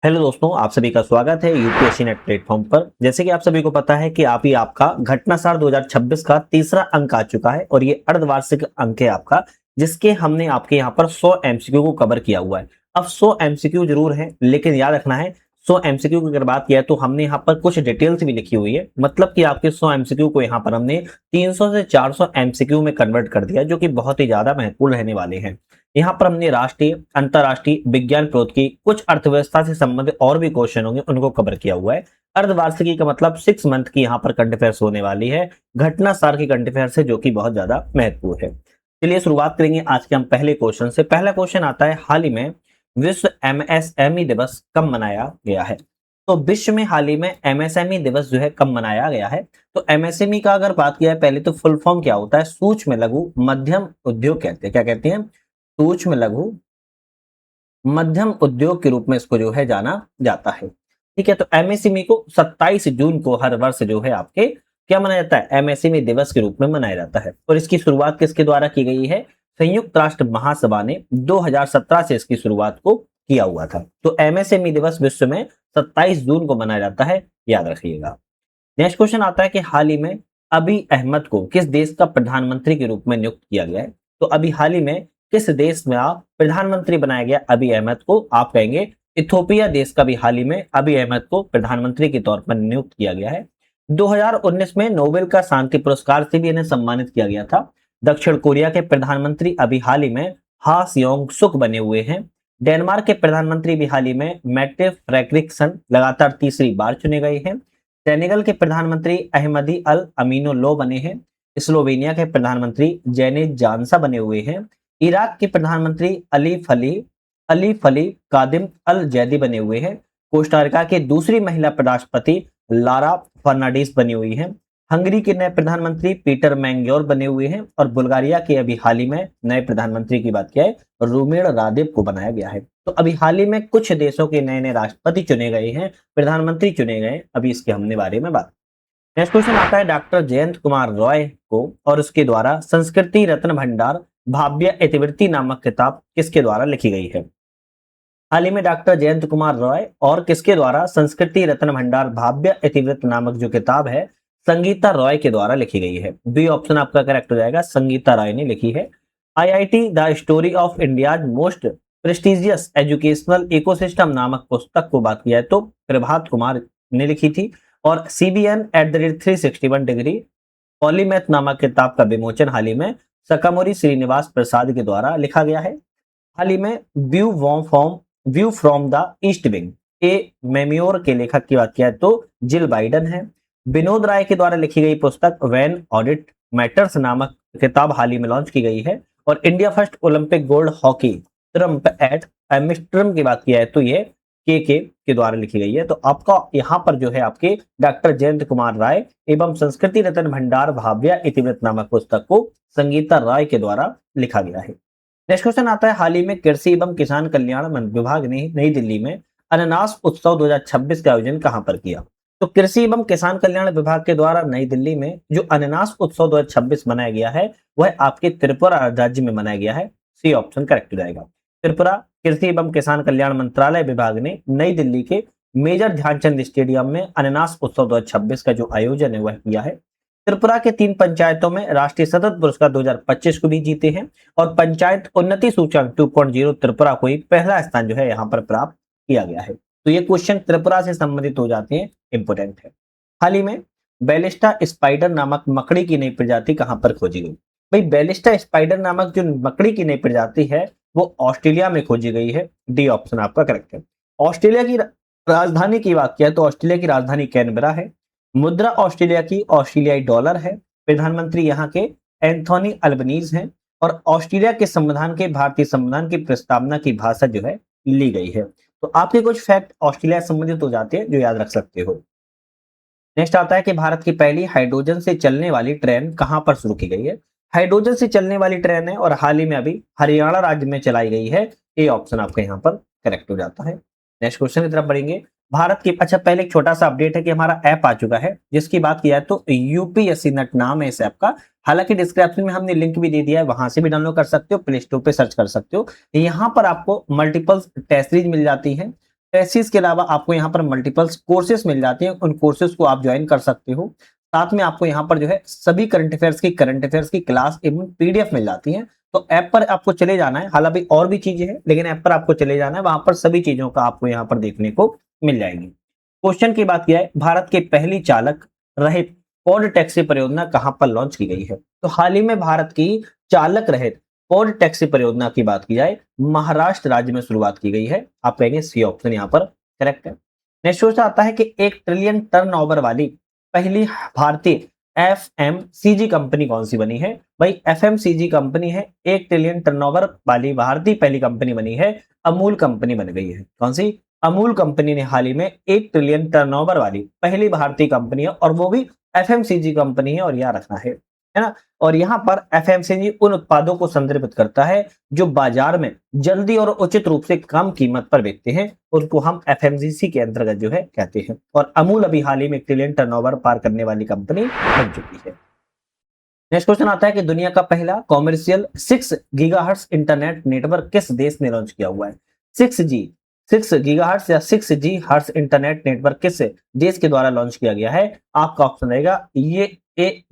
Hello दोस्तों, आप सभी का स्वागत है यूपीएससी नेट प्लेटफॉर्म पर। जैसे कि आप सभी को पता है कि आपका घटनासार 2026 का तीसरा अंक आ चुका है और ये अर्धवार्षिक अंक है आपका, जिसके हमने आपके यहाँ पर 100 एमसीक्यू को कवर किया हुआ है। अब 100 एमसीक्यू जरूर है, लेकिन याद रखना है 100 एमसीक्यू की अगर बात किया तो हमने यहाँ पर कुछ डिटेल्स भी लिखी हुई है। मतलब कि आपके 100 एमसीक्यू को यहाँ पर हमने 300 से 400 एमसीक्यू में कन्वर्ट कर दिया, जो कि बहुत ही ज्यादा महत्वपूर्ण रहने वाले हैं। यहाँ पर हमने राष्ट्रीय, अंतरराष्ट्रीय, विज्ञान प्रौद्योगिकी, कुछ अर्थव्यवस्था से संबंधित और भी क्वेश्चन होंगे उनको कवर किया हुआ है। अर्धवार्षिकी का मतलब 6 मंथ की यहाँ पर करंट अफेयर्स होने वाली है। घटनासार की करंट अफेयर्स है, जो कि बहुत ज्यादा महत्वपूर्ण है। चलिए शुरुआत करेंगे आज के हम पहले क्वेश्चन से। पहला क्वेश्चन आता है, हाल ही में विश्व एमएसएमई दिवस कब मनाया गया है? तो विश्व में हाल ही में एमएसएमई दिवस जो है कब मनाया गया है? तो एमएसएमई का अगर बात किया है, पहले तो फुल फॉर्म क्या होता है? सूक्ष्म लघु मध्यम उद्योग कहते हैं। क्या कहते हैं? सूक्ष्म लघु मध्यम उद्योग के रूप में इसको जो है जाना जाता है। ठीक है, तो एमएसएमई को 27 जून को हर वर्ष जो है आपके क्या मनाया जाता है? एमएसएमई दिवस के रूप में मनाया जाता है। और इसकी शुरुआत किसके द्वारा की गई है? संयुक्त राष्ट्र महासभा ने 2017 से इसकी शुरुआत को किया हुआ था। तो एमएसएमई दिवस विश्व में 27 जून को मनाया जाता है, याद रखिएगा। नेक्स्ट क्वेश्चन आता है कि हाल ही में अबी अहमद को किस देश का प्रधानमंत्री के रूप में नियुक्त किया गया है? तो अभी हाल ही में किस देश में आप प्रधानमंत्री बनाया गया अबी अहमद को? आप कहेंगे इथोपिया देश का भी हाल ही में अबी अहमद को प्रधानमंत्री के तौर पर नियुक्त किया गया है। 2019 में नोबेल का शांति पुरस्कार से भी इन्हें सम्मानित किया गया था। दक्षिण कोरिया के प्रधानमंत्री अभी हाल ही में हा सियोंग सुक बने हुए हैं। डेनमार्क के प्रधानमंत्री भी हाल ही में मेट्टे फ्रेडरिक्सन लगातार तीसरी बार चुने गए हैं। सेनेगल के प्रधानमंत्री अहमदी अल अमीनो लो बने हैं। स्लोवेनिया के प्रधानमंत्री जेनिस जानसा बने हुए हैं। इराक के प्रधानमंत्री अली फली कादिम अल जैदी बने हुए हैं। कोस्टारिका के दूसरी महिला राष्ट्रपति लारा फर्नांडीज बनी हुई हैं। हंगरी के नए प्रधानमंत्री पीटर मैंग्योर बने हुए हैं। और बुल्गारिया के अभी हाल ही में नए प्रधानमंत्री की बात किया है, रूमेड रादेव को बनाया गया है। तो अभी हाल ही में कुछ देशों के नए नए राष्ट्रपति चुने गए हैं, प्रधानमंत्री चुने गए। अभी इसके हमने बारे में बात। नेक्स्ट क्वेश्चन आता है, डॉक्टर जयंत कुमार रॉय को और उसके द्वारा संस्कृति रत्न भंडार भाव्य इतिवृत्ति नामक किताब किसके द्वारा लिखी गई है? हाल ही में डॉक्टर जयंत कुमार रॉय और किसके द्वारा संस्कृति रत्न भंडार भाव्य इतिवृत्त नामक जो किताब है, संगीता रॉय के द्वारा लिखी गई है। बी ऑप्शन आपका करेक्ट हो जाएगा, संगीता रॉय ने लिखी है। IIT the story of India's most prestigious educational ecosystem नामक पुस्तक को बात किया है तो प्रभात कुमार ने लिखी थी। और CBN at the rate 361 degree polymath नामक किताब का विमोचन हाल ही में सकामोरी श्रीनिवास प्रसाद के द्वारा लिखा गया है। हाल ही में view from the east wing ए मेम्योर के लेखक की बात किया तो जिल बाइडन है। विनोद राय के द्वारा लिखी गई पुस्तक व्हेन ऑडिट मैटर्स नामक किताब हाल ही में लॉन्च की गई है। और India first Olympic gold hockey triumph at Amsterdam की बात किया है तो ये के द्वारा लिखी गई है। तो आपका यहाँ पर जो है आपके डॉक्टर जयंत कुमार राय एवं संस्कृति रत्न भंडार भाव्य इतिवृत्त नामक पुस्तक को संगीता राय के द्वारा लिखा गया है। नेक्स्ट क्वेश्चन आता है, हाल ही में कृषि एवं किसान कल्याण विभाग ने नई दिल्ली में अनानास उत्सव 2026 का आयोजन कहां पर किया? तो कृषि एवं किसान कल्याण विभाग के द्वारा नई दिल्ली में जो अनानास उत्सव 2026 मनाया गया है वह आपके त्रिपुरा राज्य में मनाया गया है। सी ऑप्शन करेक्ट हो जाएगा। त्रिपुरा कृषि एवं किसान कल्याण मंत्रालय विभाग ने नई दिल्ली के मेजर ध्यानचंद स्टेडियम में अनानास उत्सव 2026 का जो आयोजन है वह किया है। त्रिपुरा के 3 पंचायतों में राष्ट्रीय सतत पुरस्कार 2025 को भी जीते हैं। और पंचायत उन्नति सूचकांक 2.0 त्रिपुरा को ही पहला स्थान जो है यहाँ पर प्राप्त किया गया है। तो ये क्वेश्चन त्रिपुरा से संबंधित हो जाते हैं, इंपोर्टेंट है। हाल ही में बेलिस्टा स्पाइडर नामक मकड़ी की नई प्रजाति कहां पर खोजी गई? भाई बेलिस्टा स्पाइडर नामक जो मकड़ी की नई प्रजाति है वो ऑस्ट्रेलिया में खोजी गई है। डी ऑप्शन आपका करेक्ट है। ऑस्ट्रेलिया की राजधानी की बात किया तो ऑस्ट्रेलिया की राजधानी कैनबरा है। मुद्रा ऑस्ट्रेलिया की ऑस्ट्रेलियाई डॉलर है। प्रधानमंत्री यहाँ के एंथोनी अल्बनीज हैं। और ऑस्ट्रेलिया के संविधान के भारतीय संविधान की प्रस्तावना की भाषा जो है ली गई है। तो आपके कुछ फैक्ट ऑस्ट्रेलिया से संबंधित हो जाते हैं जो याद रख सकते हो। नेक्स्ट आता है कि भारत की पहली हाइड्रोजन से चलने वाली ट्रेन कहां पर शुरू की गई है? हाइड्रोजन से चलने वाली ट्रेन है और हाल ही में अभी हरियाणा राज्य में चलाई गई है। ए ऑप्शन आपका यहाँ पर करेक्ट हो जाता है। नेक्स्ट क्वेश्चन की तरफ बढ़ेंगे। भारत की पहले एक छोटा सा अपडेट है कि हमारा ऐप आ चुका है जिसकी बात किया तो यूपीएससी नेट नाम है इस ऐप का। हालांकि डिस्क्रिप्शन में हमने लिंक भी दे दिया है, वहां से भी डाउनलोड कर सकते हो, प्ले स्टोर पे सर्च कर सकते हो। यहाँ पर आपको मल्टीपल टेस्ट सीरीज मिल जाती है। टेसिस के अलावा आपको यहाँ पर मल्टीपल्स कोर्सेज मिल जाते हैं, उन कोर्सेज को आप ज्वाइन कर सकते हो। साथ में आपको यहाँ पर जो है सभी करंट अफेयर्स की क्लास एवं पीडीएफ मिल जाती है। तो ऐप पर आपको चले जाना है, हालांकि और भी चीजें हैं लेकिन ऐप पर आपको चले जाना है, वहां पर सभी चीजों का आपको यहाँ पर देखने को मिल जाएगी। क्वेश्चन की बात किया है, भारत के पहली चालक रहित पॉड टैक्सी परियोजना कहां पर लॉन्च की गई है? तो हाल ही में भारत की चालक रहित पॉड टैक्सी परियोजना की बात की जाए, महाराष्ट्र राज्य में शुरुआत की गई है। आप कहेंगे सी ऑप्शन यहाँ पर करेक्ट है। नेक्स्ट क्वेश्चन आता है कि 1 ट्रिलियन टर्नओवर वाली पहली भारतीय एफएमसीजी कंपनी कौन सी बनी है? भाई एफएमसीजी कंपनी है, 1 ट्रिलियन टर्नओवर वाली भारतीय पहली कंपनी बनी है, अमूल कंपनी बन गई है। कौन सी? अमूल कंपनी ने हाल ही में 1 ट्रिलियन टर्नओवर वाली पहली भारतीय कंपनी है, और वो भी एफएमसीजी कंपनी है, और याद रखना है ना। और यहाँ पर एफएमसीजी उन उत्पादों को संदर्भित करता है जो बाजार में जल्दी और उचित रूप से कम कीमत पर बेचते हैं, उनको हम एफएमसीजी के अंतर्गत जो है कहते हैं। और अमूल अभी हाल ही में 1 ट्रिलियन टर्नओवर पार करने वाली कंपनी बन चुकी है। नेक्स्ट क्वेश्चन आता है कि दुनिया का पहला कॉमर्शियल 6 गीगाहर्ट्ज इंटरनेट नेटवर्क किस देश ने लॉन्च किया हुआ है? 6 गीगाहर्ट्ज या 6G हर्ट्ज इंटरनेट नेटवर्क किस देश के द्वारा लॉन्च किया गया है? आपका ऑप्शन रहेगा ये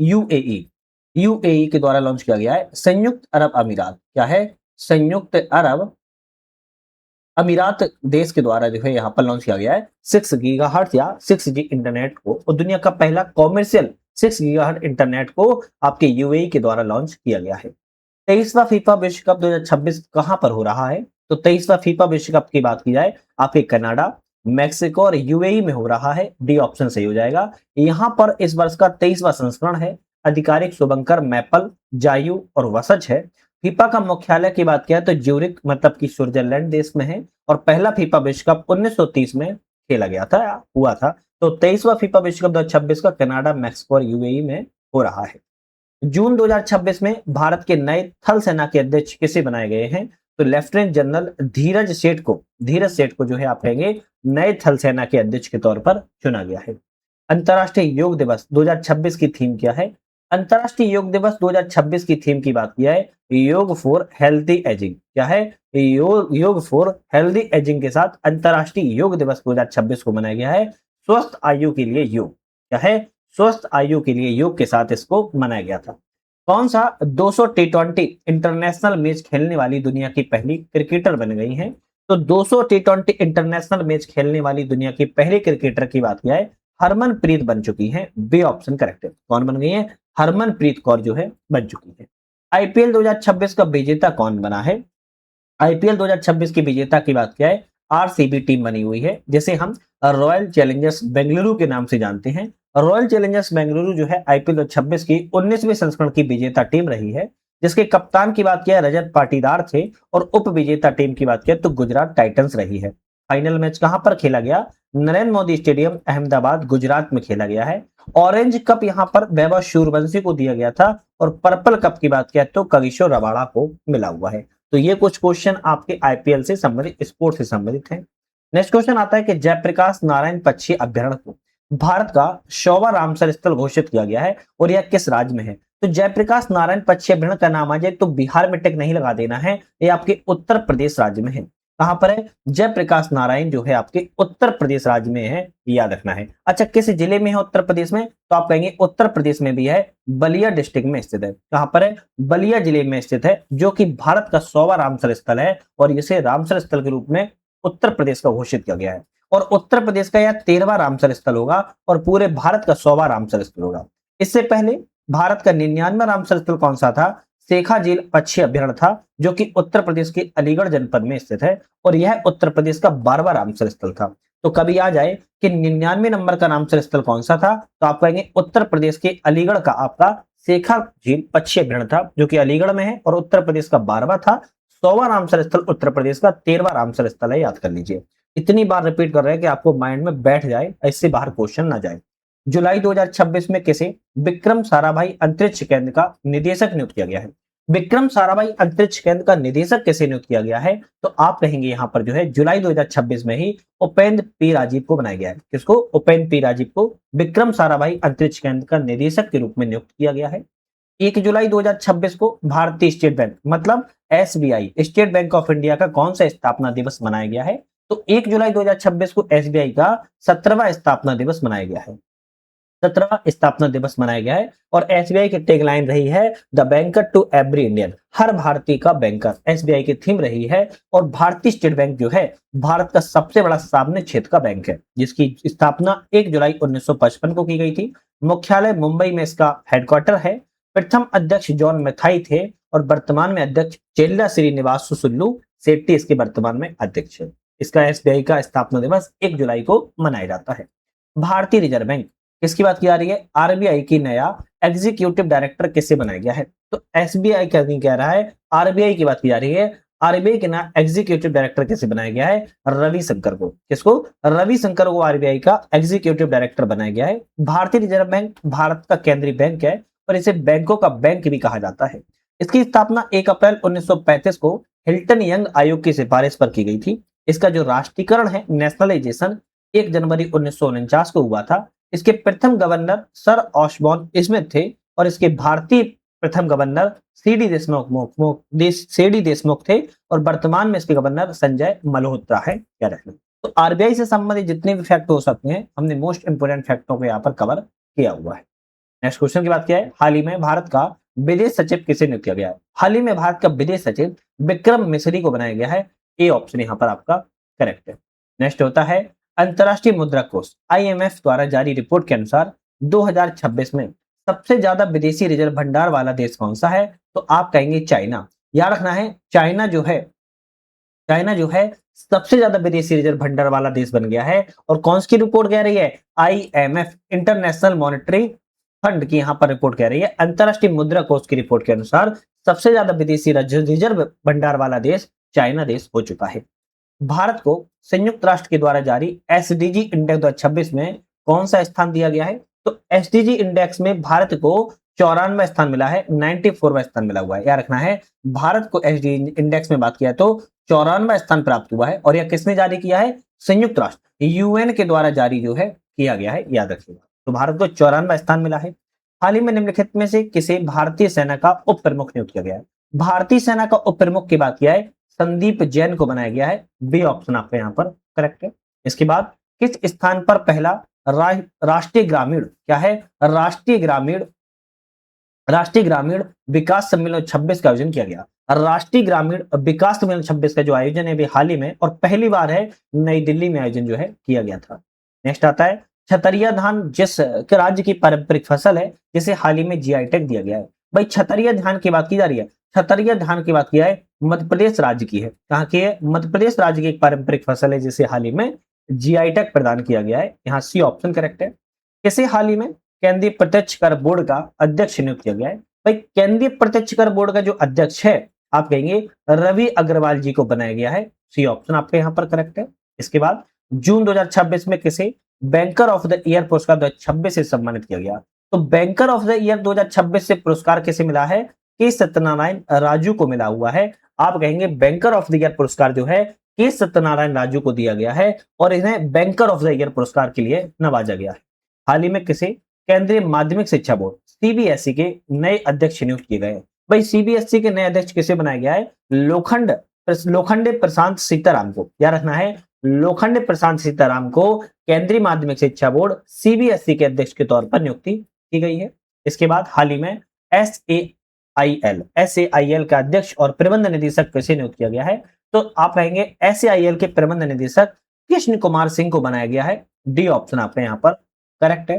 यूएई। यूएई के द्वारा लॉन्च किया गया है, संयुक्त अरब अमीरात। क्या है? संयुक्त अरब अमीरात देश के द्वारा जो है यहाँ पर लॉन्च किया गया है 6 गीगाहर्ट्ज या 6G इंटरनेट को, और दुनिया का पहला कॉमर्शियल 6 गीगाहर्ट्ज इंटरनेट को आपके यूएई के द्वारा लॉन्च किया गया है। 23वां फीफा विश्व कप 2026 कहां पर हो रहा है? तो 23वां फीफा विश्व कप की बात की जाए, आपके कनाडा, मैक्सिको और यूएई में हो रहा है। डी ऑप्शन सही हो जाएगा। यहां पर इस वर्ष का 23वां संस्करण है। आधिकारिक शुभंकर मैपल, जायू और वसज है। फीफा का मुख्यालय की बात किया तो ज्यूरिक मतलब कि स्विट्जरलैंड देश में है, और पहला फीफा विश्व कप 1930 में खेला गया था, हुआ था। तो 23वां फीफा विश्व कप 2026 का कनाडा, मैक्सिको और यूएई में हो रहा है। जून 2026 में भारत के नए थल सेना के अध्यक्ष किसे बनाए गए हैं? तो लेफ्टिनेंट जनरल धीरज सेठ को जो है आप कहेंगे नए थल सेना के अध्यक्ष के तौर पर चुना गया है। अंतर्राष्ट्रीय योग दिवस 2026 की थीम क्या है? अंतर्राष्ट्रीय योग दिवस 2026 की थीम की बात किया है, योग फॉर हेल्थी एजिंग। क्या है? योग फॉर हेल्थी एजिंग के साथ अंतर्राष्ट्रीय योग दिवस 2026 को मनाया गया है। स्वस्थ आयु के लिए योग। क्या है? स्वस्थ आयु के लिए योग के साथ इसको मनाया गया था। कौन सा 200 टी20 इंटरनेशनल मैच खेलने वाली दुनिया की पहली क्रिकेटर बन गई है? तो 200 टी20 इंटरनेशनल मैच खेलने वाली दुनिया की पहली क्रिकेटर की बात किया है, हरमनप्रीत बन चुकी है। बी ऑप्शन करेक्ट है। कौन बन गई है? हरमनप्रीत कौर जो है बन चुकी है। आईपीएल 2026 का विजेता कौन बना है? आईपीएल 2026 की विजेता की बात किया है, आरसीबी टीम बनी हुई है, जिसे हम रॉयल चैलेंजर्स बेंगलुरु के नाम से जानते हैं। रॉयल चैलेंजर्स बेंगलुरु जो है आईपीएल 2026 की 19वें संस्करण की विजेता टीम रही है, जिसके कप्तान की बात किया रजत पाटीदार थे, और उप विजेता टीम की बात किया तो गुजरात टाइटंस रही है। फाइनल मैच कहां पर खेला गया? नरेंद्र मोदी स्टेडियम, अहमदाबाद, गुजरात में खेला गया है। ऑरेंज कप यहां पर वैभव सूर्यवंशी को दिया गया था, और पर्पल कप की बात किया तो कगिसो रबाड़ा को मिला हुआ है। तो ये कुछ क्वेश्चन आपके आईपीएल से संबंधित, स्पोर्ट्स से संबंधित हैं। नेक्स्ट क्वेश्चन आता है कि जयप्रकाश नारायण पक्षी अभ्यारण्य को भारत का 100वां रामसर स्थल घोषित किया गया है, और यह किस राज्य में है? तो जयप्रकाश नारायण पक्षी अभ्यारण्य का नाम आ जाए तो बिहार में टिक नहीं लगा देना है, ये आपके उत्तर प्रदेश राज्य में है। कहां पर है? जयप्रकाश नारायण जो है आपके उत्तर प्रदेश राज्य में है, याद रखना है। अच्छा, किस जिले में है उत्तर प्रदेश में? तो आप कहेंगे उत्तर प्रदेश में भी है, बलिया डिस्ट्रिक्ट में स्थित है। कहां पर है? बलिया जिले में स्थित है, जो कि भारत का 100वां रामसर स्थल है, और इसे रामसर स्थल के रूप में उत्तर प्रदेश का घोषित किया गया है। और उत्तर प्रदेश का यह 13वां रामसर स्थल होगा, और पूरे भारत का 100वां रामसर स्थल होगा। इससे पहले भारत का 99वां रामसर स्थल कौन सा था? शेखा झील पक्षी अभ्यारण्य था, जो कि उत्तर प्रदेश के अलीगढ़ जनपद में स्थित है, और यह उत्तर प्रदेश का 12वां रामसर स्थल था। तो कभी आ जाए कि 99 नंबर का रामसर स्थल कौन सा था, तो आप कहेंगे उत्तर प्रदेश के अलीगढ़ का आपका शेखा झील पक्षी अभ्यारण्य था, जो कि अलीगढ़ में है, और उत्तर प्रदेश का 12वां था। 100वां रामसर स्थल उत्तर प्रदेश का 13वां रामसर स्थल है, याद कर लीजिए। इतनी बार रिपीट कर रहे हैं कि आपको माइंड में बैठ जाए, इससे बाहर क्वेश्चन ना जाए। जुलाई 2026 में किसे विक्रम साराभाई अंतरिक्ष केंद्र का निदेशक नियुक्त किया गया है? विक्रम साराभाई अंतरिक्ष केंद्र का निदेशक कैसे नियुक्त किया गया है? तो आप कहेंगे यहाँ पर जो है जुलाई 2026 में ही उपेंद्र पी राजीव को बनाया गया है। किसको? उपेंद्र पी राजीव को विक्रम साराभाई अंतरिक्ष केंद्र का निदेशक के रूप में नियुक्त किया गया है। 1 जुलाई 2026 को भारतीय स्टेट बैंक मतलब SBI, state bank of India का कौन सा स्थापना दिवस मनाया गया है? तो 1 जुलाई 2026 को एसबीआई का 17वां स्थापना दिवस मनाया गया है। 17वां स्थापना दिवस मनाया गया है और एसबीआई की टैगलाइन रही है the banker to every Indian, हर भारतीय का बैंकर एसबीआई की थीम रही है। और भारतीय स्टेट बैंक जो है भारत का सबसे बड़ा सामान्य क्षेत्र का बैंक है, जिसकी स्थापना 1 जुलाई 1955 को की गई थी। मुख्यालय मुंबई में इसका हेडक्वार्टर है। प्रथम अध्यक्ष जॉन मैथाई थे और वर्तमान में अध्यक्ष चेल्ला श्रीनिवास सुल्लू सेट्टी इसके वर्तमान में अध्यक्ष है। इसका एसबीआई का स्थापना दिवस 1 जुलाई को मनाया जाता है। भारतीय रिजर्व बैंक किसकी बात की जा रही है? आरबीआई की नया एग्जीक्यूटिव डायरेक्टर किससे बनाया गया है? तो एसबीआई का नहीं कह रहा है, आरबीआई की बात की जा रही है। आरबीआई के नया एग्जीक्यूटिव डायरेक्टर किसे बनाया गया है? रविशंकर को। किसको? रविशंकर को आरबीआई का एग्जीक्यूटिव डायरेक्टर बनाया गया है। भारतीय रिजर्व बैंक भारत का केंद्रीय बैंक है और इसे बैंकों का बैंक भी कहा जाता है। इसकी स्थापना 1 अप्रैल 1935 को हिल्टन यंग आयोग की सिफारिश पर की गई थी। इसका जो राष्ट्रीयकरण है, नेशनलाइजेशन, 1 जनवरी 1949 को हुआ था। इसके प्रथम गवर्नर सर ऑशबॉर्न स्मिथ थे और इसके भारतीय प्रथम गवर्नर सीडी देशमुख थे और वर्तमान में इसके गवर्नर संजय मल्होत्रा है। क्या रखना? तो आरबीआई से संबंधित जितने भी फैक्ट हो सकते हैं हमने मोस्ट इंपोर्टेंट फैक्टों को यहाँ पर कवर किया हुआ है। नेक्स्ट क्वेश्चन की बात क्या है? हाल ही में भारत का विदेश सचिव किसे नियुक्त किया गया है? हाल ही में भारत का विदेश सचिव विक्रम मिसरी को बनाया गया है। ए ऑप्शन यहाँ पर आपका करेक्ट है। नेक्स्ट होता है अंतरराष्ट्रीय मुद्रा कोष आईएमएफ द्वारा जारी रिपोर्ट के अनुसार 2026 में सबसे ज्यादा विदेशी रिजर्व भंडार वाला देश कौन सा है? तो आप कहेंगे चाइना। याद रखना है चाइना जो है सबसे ज्यादा विदेशी रिजर्व भंडार वाला देश बन गया है। और कौन सी रिपोर्ट कह रही है? आईएमएफ इंटरनेशनल मॉनेटरी फंड की यहाँ पर रिपोर्ट कह रही है। अंतरराष्ट्रीय मुद्रा कोष की रिपोर्ट के अनुसार सबसे ज्यादा विदेशी रिजर्व भंडार वाला देश चाइना देश हो चुका है। भारत को संयुक्त राष्ट्र के द्वारा जारी एसडीजी इंडेक्स 2026 में कौन सा स्थान दिया गया है? तो एसडीजी इंडेक्स में भारत को 94वां स्थान मिला है, 94वां स्थान मिला हुआ है। याद रखना है भारत को एसडीजी इंडेक्स में बात किया तो 94वां स्थान प्राप्त हुआ है और यह किसने जारी किया है? संयुक्त राष्ट्र यूएन के द्वारा जारी जो है किया गया है, याद रखिएगा। तो भारत को 94वां स्थान मिला है। हाल ही में निम्नलिखित में से किसे भारतीय सेना का उप प्रमुख नियुक्त किया गया है? भारतीय सेना का उप प्रमुख की बात किया है संदीप जैन को बनाया गया है। बी ऑप्शन आपका यहाँ पर करेक्ट है। इसके बाद किस स्थान पर पहला राष्ट्रीय ग्रामीण क्या है? राष्ट्रीय ग्रामीण विकास सम्मेलन 26 का आयोजन किया गया। राष्ट्रीय ग्रामीण विकास सम्मेलन 26 का जो आयोजन है अभी हाल ही में और पहली बार है नई दिल्ली में आयोजन जो है किया गया था। नेक्स्ट आता है छतरिया धान जिस राज्य की पारंपरिक फसल है जिसे हाल ही में जीआई टैग दिया गया है। भाई छतरिया धान की बात की जा रही है। छतरिया धान की बात किया है मध्य प्रदेश राज्य की है। कहाँ की है? मध्य प्रदेश राज्य की एक पारंपरिक फसल है जिसे हाल ही में जीआई टैग प्रदान किया गया है। यहाँ सी ऑप्शन करेक्ट है। किसे हाल ही में केंद्रीय प्रत्यक्ष कर बोर्ड का अध्यक्ष नियुक्त किया गया है? भाई केंद्रीय प्रत्यक्ष कर बोर्ड का जो अध्यक्ष है आप कहेंगे रवि अग्रवाल जी को बनाया गया है। सी ऑप्शन आपके यहाँ पर करेक्ट है। इसके बाद जून 2026 में किसे बैंकर ऑफ द ईयर पुरस्कार 2026 से सम्मानित किया गया? तो बैंकर ऑफ द ईयर 2026 से पुरस्कार किसे मिला है? के सत्यनारायण राजू को मिला हुआ है। आप कहेंगे बैंकर ऑफ द ईयर पुरस्कार जो है के सत्यनारायण राजू को दिया गया है और इन्हें बैंकर ऑफ द ईयर पुरस्कार के लिए नवाजा गया है। हाल ही में किसे केंद्रीय माध्यमिक शिक्षा बोर्ड सीबीएसई के नए अध्यक्ष नियुक्त किए गए? भाई सीबीएसई के नए अध्यक्ष किसे बनाया गया है? लोखंडे प्रशांत सीताराम को। याद रखना है लोखंडे प्रशांत सीताराम को केंद्रीय माध्यमिक शिक्षा बोर्ड सीबीएसई के अध्यक्ष के तौर पर नियुक्ति की गई है। इसके बाद हाल ही में एसएआईएल का अध्यक्ष और प्रबंध निदेशक किसे नियुक्त किया गया है? तो आप कहेंगे एसएआईएल के प्रबंध निदेशक कृष्ण कुमार सिंह को बनाया गया है। डी ऑप्शन आपका यहाँ पर करेक्ट है।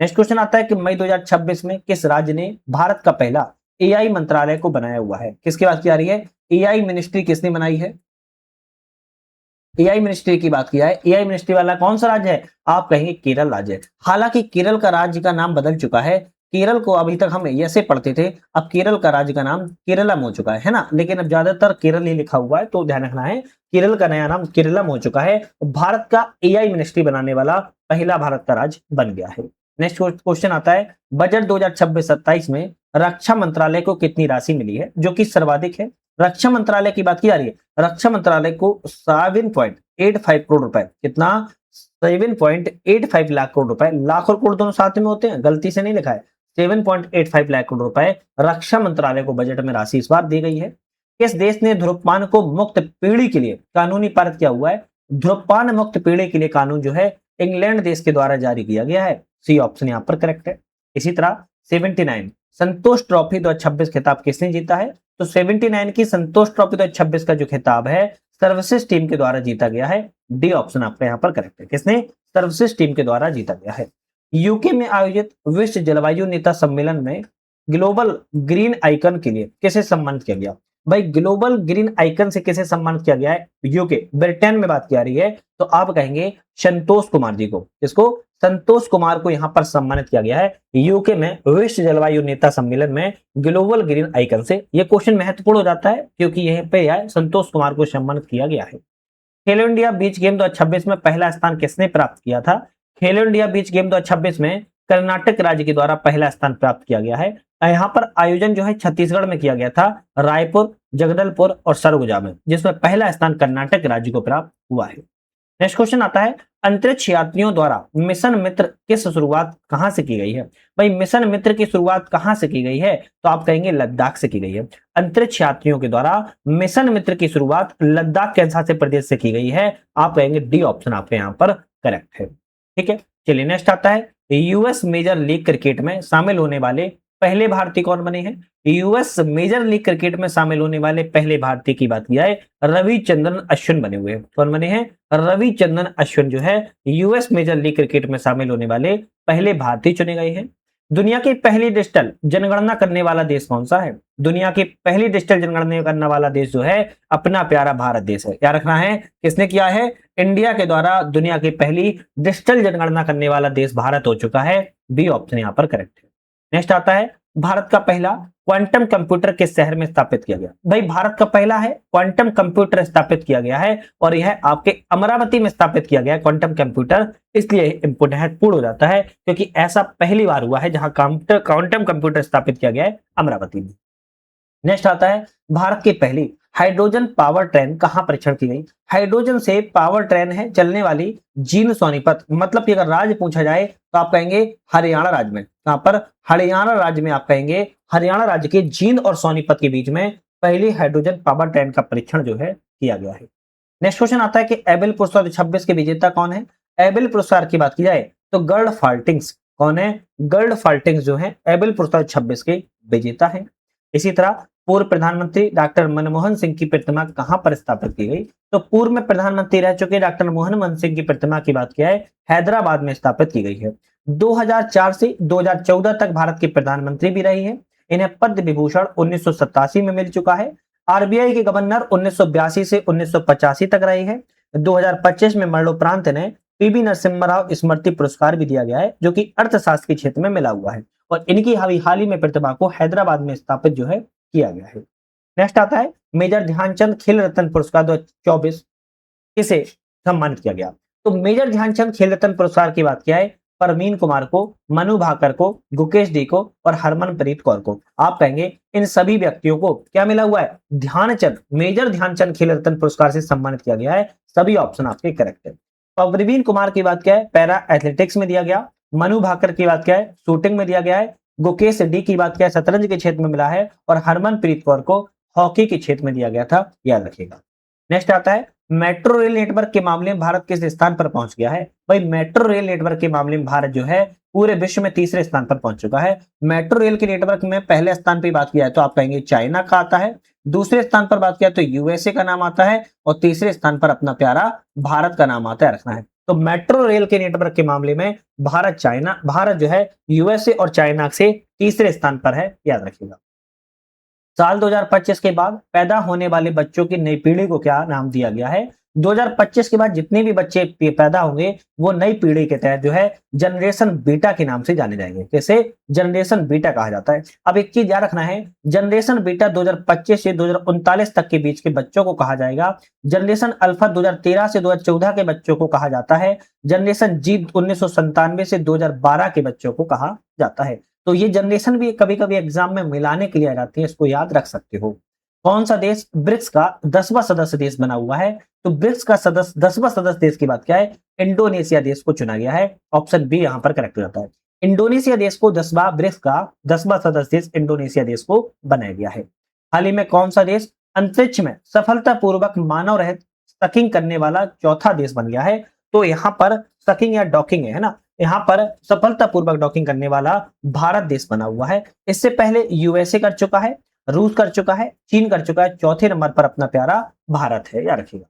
नेक्स्ट क्वेश्चन आता है कि मई 2026 में किस राज्य ने भारत का पहला एआई मंत्रालय को बनाया हुआ है? किसकी बात की जा रही है? एआई मिनिस्ट्री किसने बनाई है? एआई मिनिस्ट्री की बात किया है। एआई मिनिस्ट्री वाला कौन सा राज्य है? आप कहेंगे केरल राज्य। हालांकि केरल का राज्य का नाम बदल चुका है। केरल को अभी तक हम ऐसे पढ़ते थे, अब केरल का राज्य का नाम केरलम हो चुका है ना, लेकिन अब ज्यादातर केरल ही लिखा हुआ है तो ध्यान रखना है केरल का नया नाम केरलम हो चुका है। भारत का एआई मिनिस्ट्री बनाने वाला पहला भारत का राज्य बन गया है। नेक्स्ट क्वेश्चन आता है बजट 2026-27 में रक्षा मंत्रालय को कितनी राशि मिली है जो कि सर्वाधिक है? रक्षा मंत्रालय की बात की जा रही है। रक्षा मंत्रालय को 7.85 करोड़ रुपए, कितना? 7.85 लाख करोड़ रुपए, लाख और करोड़ दोनों साथ में होते हैं, गलती से नहीं लिखा है। 7.85 लाख करोड़ रुपए रक्षा मंत्रालय को बजट में राशि इस बार दी गई है। किस देश ने धूम्रपान को मुक्त पीढ़ी के लिए कानूनी पारित किया हुआ है? धूम्रपान मुक्त पीढ़ी के लिए कानून जो है इंग्लैंड देश के द्वारा जारी किया गया है। सी ऑप्शन यहाँ पर करेक्ट है। इसी तरह 79 संतोष ट्रॉफी 2026 खिताब किसने जीता है? तो 79 की संतोष ट्रॉफी 2026 का जो खिताब है सर्वश्रेष्ठ टीम के द्वारा जीता गया है। डी ऑप्शन आपका यहाँ पर करेक्ट है। किसने? सर्वश्रेष्ठ टीम के द्वारा जीता गया है। यूके में आयोजित विश्व जलवायु नेता सम्मेलन में ग्लोबल ग्रीन आइकन के लिए किसे सम्मानित किया गया? भाई ग्लोबल ग्रीन आइकन से किसे सम्मानित किया गया है? यूके ब्रिटेन में बात की जा रही है, तो आप कहेंगे संतोष कुमार जी को। किसको? संतोष कुमार को यहां पर सम्मानित किया गया है यूके में विश्व जलवायु नेता सम्मेलन में ग्लोबल ग्रीन आइकन से। यह क्वेश्चन महत्वपूर्ण हो जाता है क्योंकि यहीं पे संतोष कुमार को सम्मानित किया गया है। खेलो इंडिया बीच गेम 2026 में पहला स्थान किसने प्राप्त किया था? खेलो इंडिया बीच गेम 2026 में कर्नाटक राज्य के द्वारा पहला स्थान प्राप्त किया गया है। यहाँ पर आयोजन जो है छत्तीसगढ़ में किया गया था, रायपुर, जगदलपुर और सरगुजा में, जिसमें पहला स्थान कर्नाटक राज्य को प्राप्त हुआ है। नेक्स्ट क्वेश्चन आता है अंतरिक्ष यात्रियों द्वारा मिशन मित्र की शुरुआत कहां से की गई है? भाई मिशन मित्र की शुरुआत कहां से की गई है? तो आप कहेंगे लद्दाख से की गई है। अंतरिक्ष यात्रियों के द्वारा मिशन मित्र की शुरुआत लद्दाख के ऐतिहासिक प्रदेश से की गई है। आप कहेंगे डी ऑप्शन आपके यहाँ पर करेक्ट है। ठीक है, चलिए नेक्स्ट आता है यूएस मेजर लीग क्रिकेट में शामिल होने वाले पहले भारतीय कौन बने हैं? यूएस मेजर लीग क्रिकेट में शामिल होने वाले पहले भारतीय की बात की जाए, रविचंद्रन अश्विन बने हुए हैं। कौन बने हैं? रविचंद्रन अश्विन जो है यूएस मेजर लीग क्रिकेट में शामिल होने वाले पहले भारतीय चुने गए हैं। दुनिया की पहली डिजिटल जनगणना करने वाला देश कौन सा है? दुनिया की पहली डिजिटल जनगणना करने वाला देश जो है अपना प्यारा भारत देश है। क्या रखना है? किसने किया है? इंडिया के द्वारा दुनिया की पहली डिजिटल जनगणना करने वाला देश भारत हो चुका है। बी ऑप्शन यहाँ पर करेक्ट है। नेक्स्ट आता है भारत का पहला क्वांटम कंप्यूटर किस शहर में स्थापित किया गया? भाई भारत का पहला है क्वांटम कंप्यूटर स्थापित किया गया है और यह आपके अमरावती में स्थापित किया गया है क्वांटम कंप्यूटर। इसलिए महत्वपूर्ण हो जाता है क्योंकि ऐसा पहली बार हुआ है जहां क्वांटम कंप्यूटर स्थापित किया गया है अमरावती में। नेक्स्ट आता है भारत की पहली हाइड्रोजन पावर ट्रेन कहां परीक्षण की गई? हाइड्रोजन से पावर ट्रेन है चलने वाली जींद सोनीपत, मतलब कि अगर राज्य पूछा जाए तो आप कहेंगे हरियाणा राज्य में। कहां पर? हरियाणा राज्य में। आप कहेंगे हरियाणा राज्य के जींद और सोनीपत के बीच में पहली हाइड्रोजन पावर ट्रेन का परीक्षण जो है किया गया है। नेक्स्ट क्वेश्चन आता है कि एबेल पुरस्कार 2026 के विजेता कौन है? एबेल पुरस्कार की बात की जाए तो गर्ड फाल्टिंग्स कौन है? गर्ड फाल्टिंग्स जो है एबेल पुरस्कार 2026 के विजेता है। इसी तरह पूर्व प्रधानमंत्री डॉक्टर मनमोहन सिंह की प्रतिमा कहां पर स्थापित की गई? तो पूर्व में प्रधानमंत्री रह चुके डॉक्टर मनमोहन सिंह की प्रतिमा की बात किया है हैदराबाद में स्थापित की गई है। 2004 से 2014 तक भारत के प्रधानमंत्री भी रही है। इन्हें पद्म विभूषण 1987 में मिल चुका है। आरबीआई के गवर्नर 1982 से 1985 तक रहे हैं। 2025 में मरणोपरांत इन्हें पीवी नरसिम्हा राव स्मृति पुरस्कार भी दिया गया है जो कि अर्थशास्त्र के क्षेत्र में मिला हुआ है और इनकी हाल ही में प्रतिभा को हैदराबाद में स्थापित जो है किया गया है। नेक्स्ट आता है मेजर ध्यानचंद खेल रत्न पुरस्कार 2024 किसे सम्मानित किया गया? तो मेजर ध्यानचंद खेल रत्न पुरस्कार की बात किया है परवीन कुमार को, मनु भाकर को, गुकेश डी को और हरमनप्रीत कौर को। आप कहेंगे इन सभी व्यक्तियों को क्या मिला हुआ है? ध्यानचंद, मेजर ध्यानचंद खेल रत्न पुरस्कार से सम्मानित किया गया है। सभी ऑप्शन आपके करेक्ट है। परवीन कुमार की बात क्या है? पैरा एथलेटिक्स में दिया गया। मनु भाकर की बात क्या है? शूटिंग में दिया गया है। गुकेश डी की बात क्या है? शतरंज के क्षेत्र में मिला है और हरमनप्रीत कौर को हॉकी के क्षेत्र में दिया गया था, याद रखिएगा। नेक्स्ट आता है मेट्रो रेल नेटवर्क के मामले में भारत किस स्थान पर पहुंच गया है? भाई मेट्रो रेल नेटवर्क के मामले में भारत जो है पूरे विश्व में तीसरे स्थान पर पहुंच चुका है। मेट्रो रेल के नेटवर्क में पहले स्थान पर बात किया है तो आप कहेंगे चाइना का आता है, दूसरे स्थान पर बात किया तो यूएसए का नाम आता है और तीसरे स्थान पर अपना प्यारा भारत का नाम आता है, रखना है। तो मेट्रो रेल के नेटवर्क के मामले में भारत जो है यूएसए और चाइना से तीसरे स्थान पर है, याद रखिएगा। साल 2025 के बाद पैदा होने वाले बच्चों की नई पीढ़ी को क्या नाम दिया गया है? 2025 के बाद जितने भी बच्चे पैदा होंगे वो नई पीढ़ी के तहत जो है जनरेशन बीटा के नाम से जाने जाएंगे। कैसे? जनरेशन बीटा कहा जाता है। अब एक चीज याद रखना है, जनरेशन बीटा 2025 से 2039 तक के बीच के बच्चों को कहा जाएगा। जनरेशन अल्फा 2013 से 2014 के बच्चों को कहा जाता है। जनरेशन जी 1997 से 2012 के बच्चों को कहा जाता है। तो ये जनरेशन भी कभी कभी एग्जाम में मिलाने के लिए आ जाती है, इसको याद रख सकते हो। कौन सा देश ब्रिक्स का 10वां सदस्य देश बना हुआ है? तो ब्रिक्स का 10वां सदस्य देश की बात क्या है? इंडोनेशिया देश को चुना गया है। ऑप्शन बी यहां पर करेक्ट हो जाता है। इंडोनेशिया देश को ब्रिक्स का 10वां सदस्य देश इंडोनेशिया देश को बनाया गया है। हाल ही में कौन सा देश अंतरिक्ष में सफलतापूर्वक मानव रहित सकिंग करने वाला चौथा देश बन गया है। तो यहाँ पर सकिंग या डॉकिंग है ना, यहाँ पर सफलतापूर्वक डॉकिंग करने वाला भारत देश बना हुआ है। इससे पहले यूएसए कर चुका है, रूस कर चुका है, चीन कर चुका है, चौथे नंबर पर अपना प्यारा भारत है, याद रखिएगा।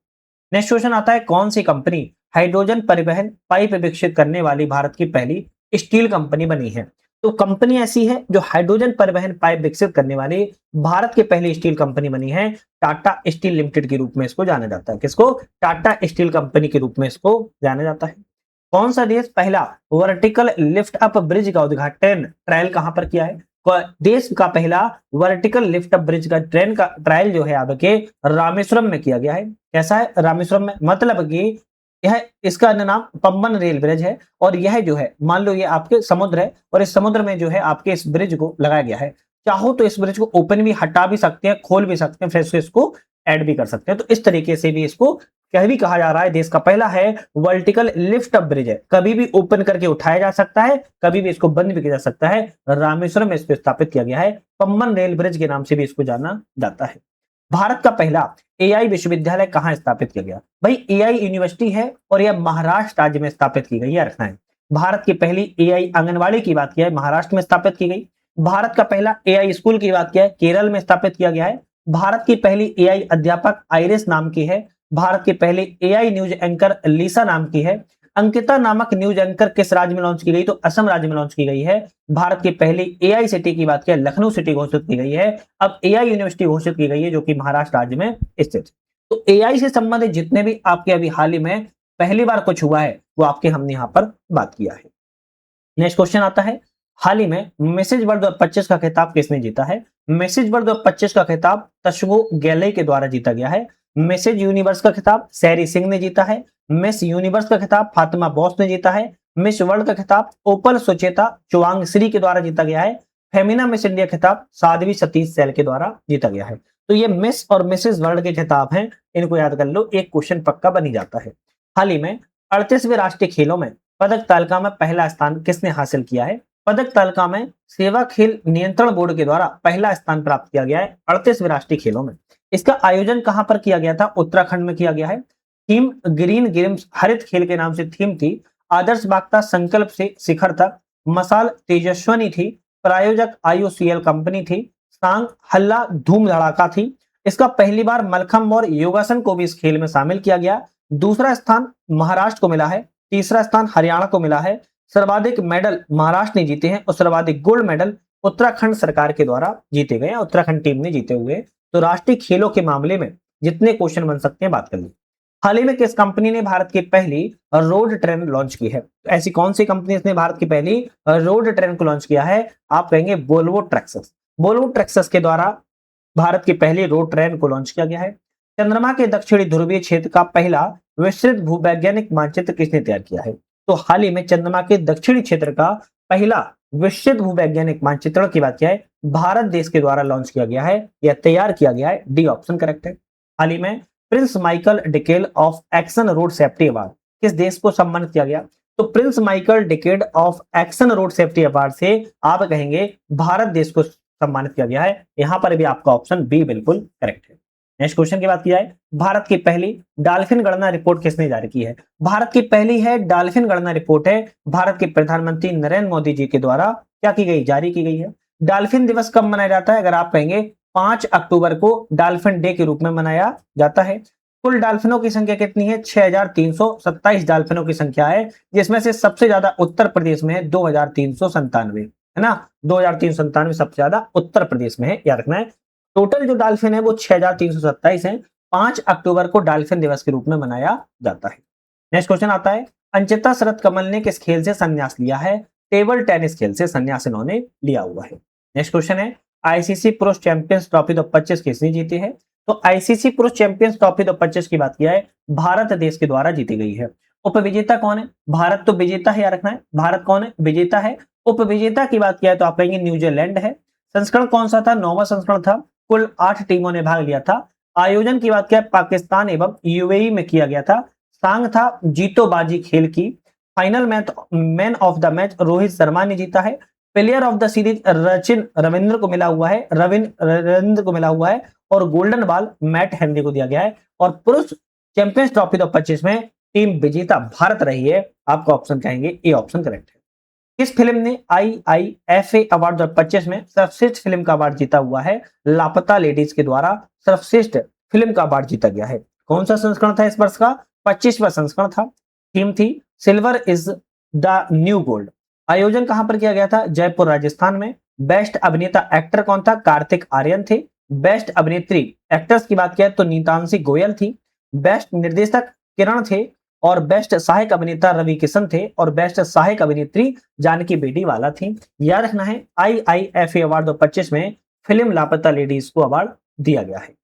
नेक्स्ट क्वेश्चन आता है, कौन सी कंपनी हाइड्रोजन परिवहन पाइप विकसित करने वाली भारत की पहली स्टील कंपनी बनी है? तो कंपनी ऐसी है जो हाइड्रोजन परिवहन पाइप विकसित करने वाली भारत की पहली स्टील कंपनी बनी है, टाटा स्टील लिमिटेड के रूप में इसको जाना जाता है। किसको? टाटा स्टील कंपनी के रूप में इसको जाना जाता है। कौन सा देश पहला वर्टिकल लिफ्ट अप ब्रिज का उद्घाटन ट्रायल कहां पर किया है? देश का पहला वर्टिकल लिफ्ट अप ब्रिज का ट्रायल जो है आपके रामेश्वरम में किया गया है। कैसा है? रामेश्वरम में, मतलब कि यह, इसका नाम पम्बन रेल ब्रिज है और यह जो है, मान लो ये आपके समुद्र है और इस समुद्र में जो है आपके इस ब्रिज को लगाया गया है। चाहो तो इस ब्रिज को ओपन भी, हटा भी सकते हैं, खोल भी सकते हैं, फिर से इसको ऐड भी कर सकते हैं। तो इस तरीके से भी इसको कह भी कहा जा रहा है, देश का पहला है वर्टिकल लिफ्ट अप ब्रिज है। कभी भी ओपन करके उठाया जा सकता है, कभी भी इसको बंद भी किया जा सकता है। रामेश्वरम में इसको स्थापित किया गया है, पम्बन रेल ब्रिज के नाम से भी इसको जाना जाता है। भारत का पहला एआई विश्वविद्यालय कहां स्थापित किया गया? भाई एआई यूनिवर्सिटी है और यह महाराष्ट्र राज्य में स्थापित की गई है, रखना है। भारत की पहली एआई आंगनवाड़ी की बात किया है, महाराष्ट्र में स्थापित की गई। भारत का पहला एआई स्कूल की बात किया है, केरल में स्थापित किया गया है। भारत की पहली एआई अध्यापक आइरिस नाम की है। भारत की पहली एआई न्यूज एंकर लीसा नाम की है। अंकिता नामक न्यूज एंकर किस राज्य में लॉन्च की गई? तो असम राज्य में लॉन्च की गई है। भारत की पहली एआई सिटी की बात किया, लखनऊ सिटी घोषित की गई है। अब एआई यूनिवर्सिटी घोषित की गई है जो कि महाराष्ट्र राज्य में स्थित है। तो एआई से संबंधित जितने भी आपके अभी हाल ही में पहली बार कुछ हुआ है वो आपके हमने यहाँ पर बात किया है। नेक्स्ट क्वेश्चन आता है, हाल ही में मैसेज वर्ल्ड 2025 का खिताब किसने जीता है? मैसेज वर्ल्ड 2025 का खिताब तशवो गैलई के द्वारा जीता गया है। मैसेज यूनिवर्स का खिताब सैरी सिंह ने जीता है। मिस यूनिवर्स का खिताब फातिमा बॉस ने जीता है। मिस वर्ल्ड का खिताब ओपल सुचेता चुवांग श्री के द्वारा जीता गया है। फेमिना मिस इंडिया खिताब साध्वी सतीश सैल के द्वारा जीता गया है। तो ये मिस और मिसेज वर्ल्ड के खिताब हैं, इनको याद कर लो, एक क्वेश्चन पक्का बनी जाता है। हाल ही में 38वें राष्ट्रीय खेलों में पदक तालिका में पहला स्थान किसने हासिल किया है? पदक तालिका में सेवा खेल नियंत्रण बोर्ड के द्वारा पहला स्थान प्राप्त किया गया है 38वें राष्ट्रीय खेलों में। इसका आयोजन कहां पर किया गया था? उत्तराखंड में किया गया है। थीम ग्रीन गेम्स हरित खेल के नाम से थीम थी। आदर्श बागता संकल्प से शिखर तक, मसाल तेजस्वनी थी, प्रायोजक आईओसीएल कंपनी थी, सांग हल्ला धूम धड़ाका थी। इसका पहली बार मलखम्ब और योगासन को भी इस खेल में शामिल किया गया। दूसरा स्थान महाराष्ट्र को मिला है, तीसरा स्थान हरियाणा को मिला है। सर्वाधिक मेडल महाराष्ट्र ने जीते हैं और सर्वाधिक गोल्ड मेडल उत्तराखंड सरकार के द्वारा जीते गए, उत्तराखंड टीम ने जीते हुए। तो राष्ट्रीय खेलों के मामले में जितने क्वेश्चन बन सकते हैं बात कर ली। हाल ही में किस कंपनी ने भारत की पहली रोड ट्रेन लॉन्च की है? ऐसी कौन सी कंपनी ने भारत की पहली रोड ट्रेन को लॉन्च किया है? आप कहेंगे वोल्वो ट्रैक्सस। वोल्वो ट्रैक्सस के द्वारा भारत की पहली रोड ट्रेन को लॉन्च किया गया है। चंद्रमा के दक्षिणी ध्रुवीय क्षेत्र का पहला विस्तृत भूवैज्ञानिक मानचित्र किसने तैयार किया है? तो हाल ही में चंद्रमा के दक्षिणी क्षेत्र का पहला विस्तृत भूवैज्ञानिक मानचित्रण की बात किया है, भारत देश के द्वारा लॉन्च किया गया है या तैयार किया गया है। डी ऑप्शन करेक्ट है। हाल ही में Prince Michael decade of action road safety award किस देश को सम्मानित किया गया? तो Prince Michael decade of action road safety award से आप कहेंगे भारत देश को सम्मानित किया गया है। यहां पर भी आपका ऑप्शन बी बिल्कुल करेक्ट है। नेक्स्ट क्वेश्चन की बात की जाए, भारत की पहली डॉल्फिन गणना रिपोर्ट किसने जारी की है? भारत की पहली है डॉल्फिन गणना रिपोर्ट है, भारत के प्रधानमंत्री नरेंद्र मोदी जी के द्वारा क्या की गई? जारी की गई है। डॉल्फिन दिवस कब मनाया जाता है? अगर आप कहेंगे 5 अक्टूबर को डॉल्फिन डे के रूप में मनाया जाता है। कुल डॉल्फिनों की संख्या कितनी है? 6327 डॉल्फिनों की संख्या है, जिसमें से सबसे ज्यादा उत्तर प्रदेश में है 2397, है ना। 2397 सबसे ज्यादा उत्तर प्रदेश में है, याद रखना है। टोटल जो डॉल्फिन है वो 6327 है। 5 अक्टूबर को डॉल्फिन दिवस के रूप में मनाया जाता है। नेक्स्ट क्वेश्चन आता है, अंचिता शरत कमल ने किस खेल से संन्यास लिया है? टेबल टेनिस खेल से संन्यास इन्होंने लिया हुआ है। नेक्स्ट क्वेश्चन है, आईसीसी पुरुष चैंपियंस ट्रॉफी 2025 किसने जीती है? तो आईसीसी पुरुष चैंपियंस ट्रॉफी 2025 की बात किया है, भारत देश के द्वारा जीती गई है। उपविजेता कौन है? भारत तो विजेता है, याद रखना है। भारत कौन है? विजेता है। उपविजेता की बात किया है तो आप कहेंगे न्यूजीलैंड है। संस्करण कौन सा था? 9वां संस्करण था। कुल 8 टीमों ने भाग लिया था। आयोजन की बात किया पाकिस्तान एवं यूएई में किया गया था। सांग था जीतोबाजी खेल की। Final man of the match Rohit Sharma ने जीता है। Player of the series Ravindra को मिला हुआ है, रविंद्र को मिला हुआ है और गोल्डन बॉल मैट हेनरी को दिया गया है। और पुरुष चैंपियंस ट्रॉफी 2025 में टीम विजेता भारत रही है। आपका ऑप्शन कहेंगे ए ऑप्शन करेक्ट है। किस फिल्म ने IIFA अवार्ड 2025 में सर्वश्रेष्ठ फिल्म का अवार्ड जीता हुआ है? लापता लेडीज के द्वारा सर्वश्रेष्ठ फिल्म का अवार्ड जीता गया है। कौन सा संस्करण था इस वर्ष का? 25वां संस्करण था। थीम थी silver is the new gold. आयोजन कहां पर किया गया था? जयपुर राजस्थान में। बेस्ट अभिनेता एक्टर कौन था? कार्तिक आर्यन थे। बेस्ट अभिनेत्री एक्ट्रेस की बात किया तो नीतांशी गोयल थी। बेस्ट निर्देशक किरण थे और बेस्ट सहायक अभिनेता रवि किशन थे और बेस्ट सहायक अभिनेत्री जानकी बेडीवाला थी। याद रखना है IIFA अवार्ड 2025 में फिल्म लापता लेडीज को अवार्ड दिया गया है।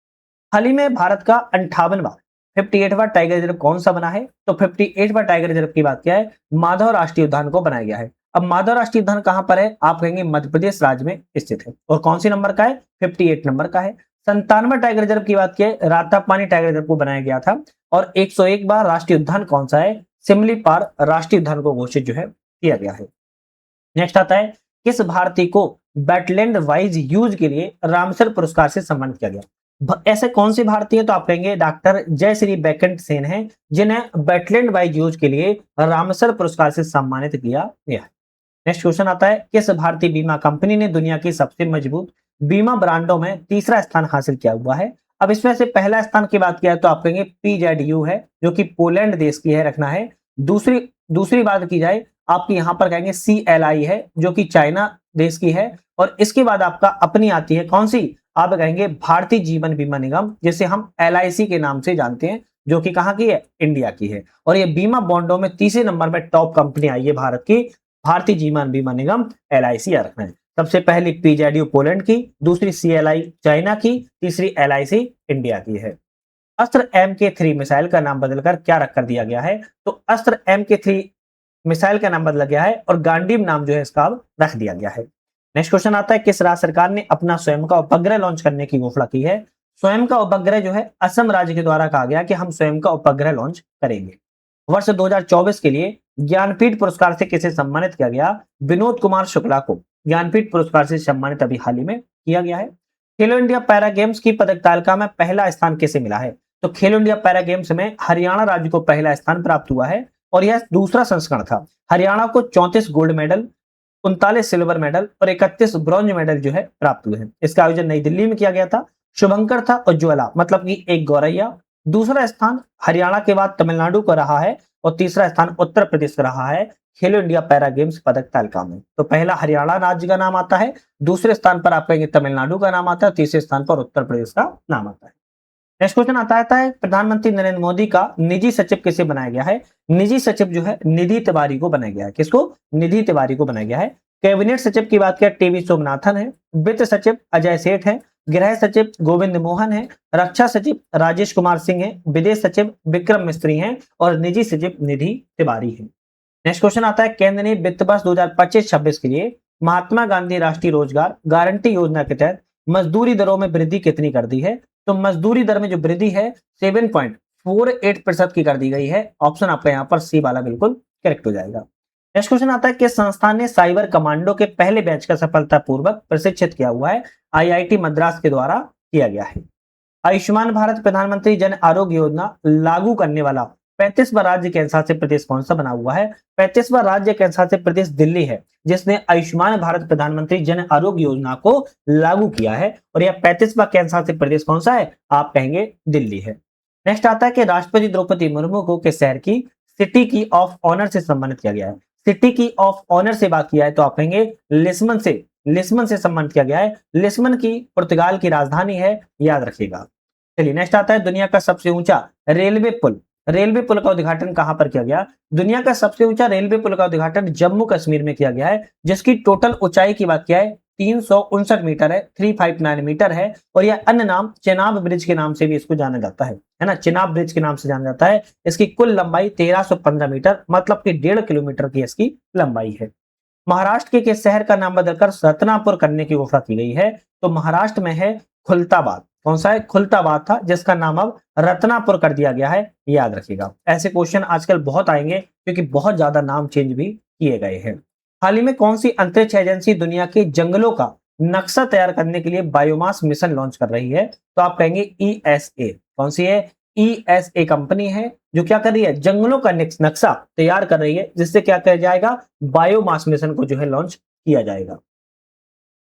हाल ही में भारत का 58वां 58वां टाइगर रिजर्व कौन सा बना है? तो 58वां टाइगर रिजर्व की बात किया है माधव राष्ट्रीय उद्यान को बनाया गया है। अब माधव राष्ट्रीय उद्यान कहां पर है? आप कहेंगे मध्य प्रदेश राज्य में स्थित है। और कौन सी नंबर का है? 58 नंबर का है। 97वां टाइगर रिजर्व की बात किया रातापानी टाइगर रिजर्व को बनाया गया था। और 101 बार राष्ट्रीय उद्यान कौन सा है? सिमलीपाल राष्ट्रीय उद्यान को घोषित जो है किया गया है। नेक्स्ट आता है किस भारतीय को वेटलैंड वाइज यूज के लिए रामसर पुरस्कार से सम्मानित किया गया? ऐसे कौन से भारतीय? तो आप कहेंगे डॉक्टर जयश्री बैकेंट सेन हैं जिन्हें वेटलैंड वाइज यूज के लिए रामसर पुरस्कार से सम्मानित किया गया है। नेक्स्ट क्वेश्चन आता है किस भारतीय बीमा कंपनी ने दुनिया की सबसे मजबूत बीमा ब्रांडों में तीसरा स्थान हासिल किया हुआ है? अब इसमें से पहला स्थान की बात किया तो आप कहेंगे PZU है जो कि पोलैंड देश की है, रखना है। दूसरी बात की जाए आपकी यहाँ पर कहेंगे CLI है जो कि चाइना देश की है। और इसके बाद आपका अपनी आती है कौन सी? आप कहेंगे भारतीय जीवन बीमा निगम जिसे हम LIC के नाम से जानते हैं जो कि कहाँ की है? इंडिया की है। और ये बीमा बॉन्डों में तीसरे नंबर में टॉप कंपनी आई है भारत की, भारतीय जीवन बीमा निगम LIC याद रखना है। सबसे पहली PZU पोलैंड की, दूसरी CLI चाइना की, तीसरी LIC इंडिया की है। अस्त्र MK3 मिसाइल का नाम बदलकर क्या रखकर दिया गया है? तो अस्त्र MK3 मिसाइल का नाम बदला गया है और गांडीव नाम जो है इसका अब रख दिया गया है। नेक्स्ट क्वेश्चन आता है किस राज्य सरकार ने अपना स्वयं का उपग्रह लॉन्च करने की घोषणा की है? स्वयं का उपग्रह जो है असम राज्य के द्वारा कहा गया कि हम स्वयं का उपग्रह लॉन्च करेंगे। वर्ष 2024 के लिए ज्ञानपीठ पुरस्कार से किसे सम्मानित किया गया? विनोद कुमार शुक्ला को ज्ञानपीठ पुरस्कार से सम्मानित अभी हाल ही में किया गया है। खेलो इंडिया पैरा गेम्स की पदक तालिका में पहला स्थान किसे मिला है? तो खेलो इंडिया पैरा गेम्स में हरियाणा राज्य को पहला स्थान प्राप्त हुआ है और यह दूसरा संस्करण था। हरियाणा को 34 गोल्ड मेडल, 39 सिल्वर मेडल और 31 ब्रॉन्ज मेडल जो है प्राप्त हुए हैं। इसका आयोजन नई दिल्ली में किया गया था। शुभंकर था और ज्वाला मतलब कि एक गौरैया। दूसरा स्थान हरियाणा के बाद तमिलनाडु का रहा है और तीसरा स्थान उत्तर प्रदेश का रहा है खेलो इंडिया पैरा गेम्स पदक तालिका में। तो पहला हरियाणा राज्य का नाम आता है, दूसरे स्थान पर आप कहेंगे तमिलनाडु का नाम आता है, तीसरे स्थान पर उत्तर प्रदेश का नाम आता है। नेक्स्ट क्वेश्चन आता है प्रधानमंत्री नरेंद्र मोदी का निजी सचिव किसे बनाया गया है? निजी सचिव जो है निधि तिवारी को बनाया गया है। किसको? निधि तिवारी को बनाया गया है। कैबिनेट सचिव की बात किया TV सोमनाथन है। वित्त सचिव अजय सेठ है। गृह सचिव गोविंद मोहन है। रक्षा सचिव राजेश कुमार सिंह है। विदेश सचिव विक्रम मिस्त्री हैं और निजी सचिव निधि तिवारी है। नेक्स्ट क्वेश्चन आता है केंद्र ने वित्त वर्ष 2025-26 के लिए महात्मा गांधी राष्ट्रीय रोजगार गारंटी योजना के तहत मजदूरी दरों में वृद्धि कितनी कर दी है? तो मजदूरी दर में जो वृद्धि है 7.48% की कर दी गई है। ऑप्शन आपका यहाँ पर सी वाला बिल्कुल करेक्ट हो जाएगा। नेक्स्ट क्वेश्चन आता है किस संस्थान ने साइबर कमांडो के पहले बैच का सफलतापूर्वक प्रशिक्षित किया हुआ है? IIT मद्रास के द्वारा किया गया है। आयुष्मान भारत प्रधानमंत्री जन आरोग्य योजना लागू करने वाला 35वां राज्य कैंसर शासित प्रदेश कौन सा बना हुआ है? 35वां राज्य कैंसर शासित प्रदेश दिल्ली है जिसने आयुष्मान भारत प्रधानमंत्री जन आरोग्य योजना को लागू किया है और यह 35वां कैंसर शासित प्रदेश कौन सा है? आप कहेंगे दिल्ली है। नेक्स्ट आता है कि राष्ट्रपति द्रौपदी मुर्मू को किस शहर की सिटी की ऑफ ऑनर से सम्मानित किया गया है? सिटी की ऑफ ऑनर से बात किया है तो आप कहेंगे लिस्बन से सम्मानित किया गया है। लिस्बन की पुर्तगाल की राजधानी है, याद रखिएगा। चलिए नेक्स्ट आता है दुनिया का सबसे ऊंचा रेलवे पुल का उद्घाटन कहां पर किया गया? दुनिया का सबसे ऊंचा रेलवे पुल का उद्घाटन जम्मू कश्मीर में किया गया है जिसकी टोटल ऊंचाई की बात किया है 359 मीटर है, 359 मीटर है और यह अन्य नाम चेनाब ब्रिज के नाम से भी इसको जाना जाता है ना, चेनाब ब्रिज के नाम से जाना जाता है। इसकी कुल लंबाई 1315 मीटर मतलब कि 1.5 किलोमीटर की इसकी लंबाई है। महाराष्ट्र के किस शहर का नाम बदलकर रत्नापुर करने की घोषणा की गई है? तो महाराष्ट्र में है खुलताबाद। कौन सा है? खुलताबाद था जिसका नाम अब रत्नापुर कर दिया गया है, याद रखिएगा। ऐसे क्वेश्चन आजकल बहुत आएंगे क्योंकि बहुत ज्यादा नाम चेंज भी किए गए हैं। हाल ही में कौन सी अंतरिक्ष एजेंसी दुनिया के जंगलों का नक्शा तैयार करने के लिए बायोमास मिशन लॉन्च कर रही है? तो आप कहेंगे ESA। कौन सी है? ESA कंपनी है जो क्या कर रही है, जंगलों का नक्शा तैयार कर रही है, जिससे क्या किया जाएगा, बायोमास मिशन को जो है लॉन्च किया जाएगा।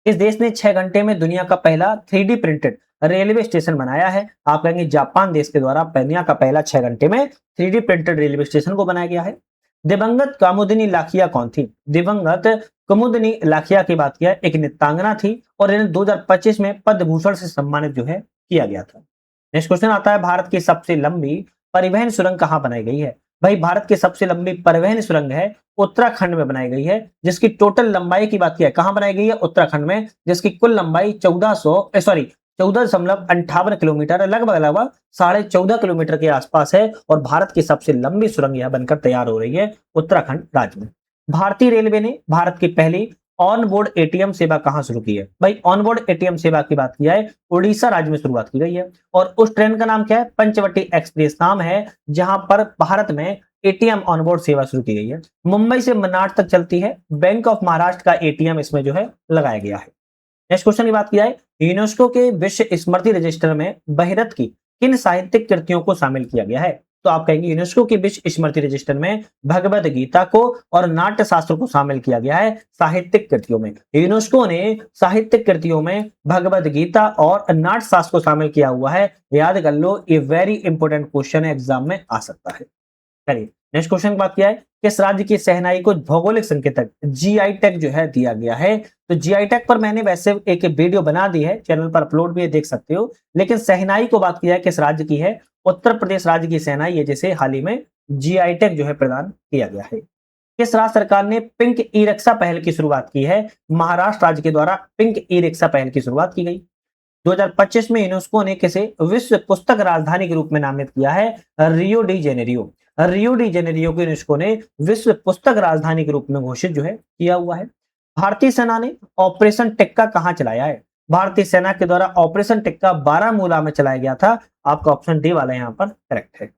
इस देश ने 6 घंटे में दुनिया का पहला 3D प्रिंटेड रेलवे स्टेशन बनाया है। आप कहेंगे जापान देश के द्वारा दुनिया का पहला 6 घंटे में 3D प्रिंटेड रेलवे स्टेशन को बनाया गया है। दिवंगत कुमुदिनी लाखिया कौन थी? दिवंगत कुमुदिनी लाखिया की बात किया, एक नृत्यांगना थी और इन्हें 2025 में पद्म भूषण से सम्मानित जो है किया गया था। नेक्स्ट क्वेश्चन आता है, भारत की सबसे लंबी परिवहन सुरंग कहां बनाई गई है? भाई भारत की सबसे लंबी परिवहन सुरंग है उत्तराखंड में बनाई गई है, जिसकी टोटल लंबाई की बात की है, कहां बनाई गई है? उत्तराखंड में, जिसकी कुल लंबाई 1458 किलोमीटर, लगभग लगभग 14.5 किलोमीटर के आसपास है और भारत की सबसे लंबी सुरंग यह बनकर तैयार हो रही है उत्तराखंड राज्य में। भारतीय रेलवे ने भारत की पहली ऑन बोर्ड एटीएम सेवा कहां शुरू की है? भाई ऑन बोर्ड एटीएम सेवा की बात की है, उड़ीसा राज्य में शुरुआत की गई है और उस ट्रेन का नाम क्या है? पंचवटी एक्सप्रेस नाम है, जहां पर भारत में एटीएम ऑन बोर्ड सेवा शुरू की गई है। मुंबई से मनाट तक चलती है। बैंक ऑफ महाराष्ट्र का एटीएम इसमें जो है लगाया गया है। नेक्स्ट क्वेश्चन की बात की जाए, यूनेस्को के विश्व स्मृति रजिस्टर में बहिरथ की किन साहित्यिक कृतियों को शामिल किया गया है? तो आप कहेंगे यूनेस्को की विश्व स्मृति रजिस्टर में भगवत गीता को और नाट्य शास्त्र को शामिल किया गया है साहित्यिक कृतियों में। यूनेस्को ने साहित्यिक कृतियों में भगवत गीता और नाट्य शास्त्र को शामिल किया हुआ है। याद कर लो, ये वेरी इंपॉर्टेंट क्वेश्चन है, एग्जाम में आ सकता है। चलिए नेक्स्ट क्वेश्चन की बात किया है, किस राज्य की शहनाई को भौगोलिक संकेतक जीआई टैग जो है दिया गया है? तो जीआई टैग पर मैंने वैसे एक वीडियो बना दी है, चैनल पर अपलोड भी देख सकते हो, लेकिन शहनाई को बात किया है किस राज्य की है? उत्तर प्रदेश राज्य की शहनाई है, जिसे हाल ही में जीआई टैग जो है प्रदान किया गया है। किस राज्य सरकार ने पिंक ई रिक्शा पहल की शुरुआत की है? महाराष्ट्र राज्य के द्वारा पिंक ई रिक्शा पहल की शुरुआत की गई। 2025 में यूनेस्को ने किसे विश्व पुस्तक राजधानी के रूप में नामित किया है? Rio de Janeiro. Rio de Janeiro को यूनेस्को ने विश्व पुस्तक राजधानी के रूप में घोषित जो है किया हुआ है। भारतीय सेना ने ऑपरेशन टिक्का कहां चलाया है? भारतीय सेना के द्वारा ऑपरेशन टिक्का बारामूला में चलाया गया था। आपका ऑप्शन डी वाला यहाँ पर करेक्ट है।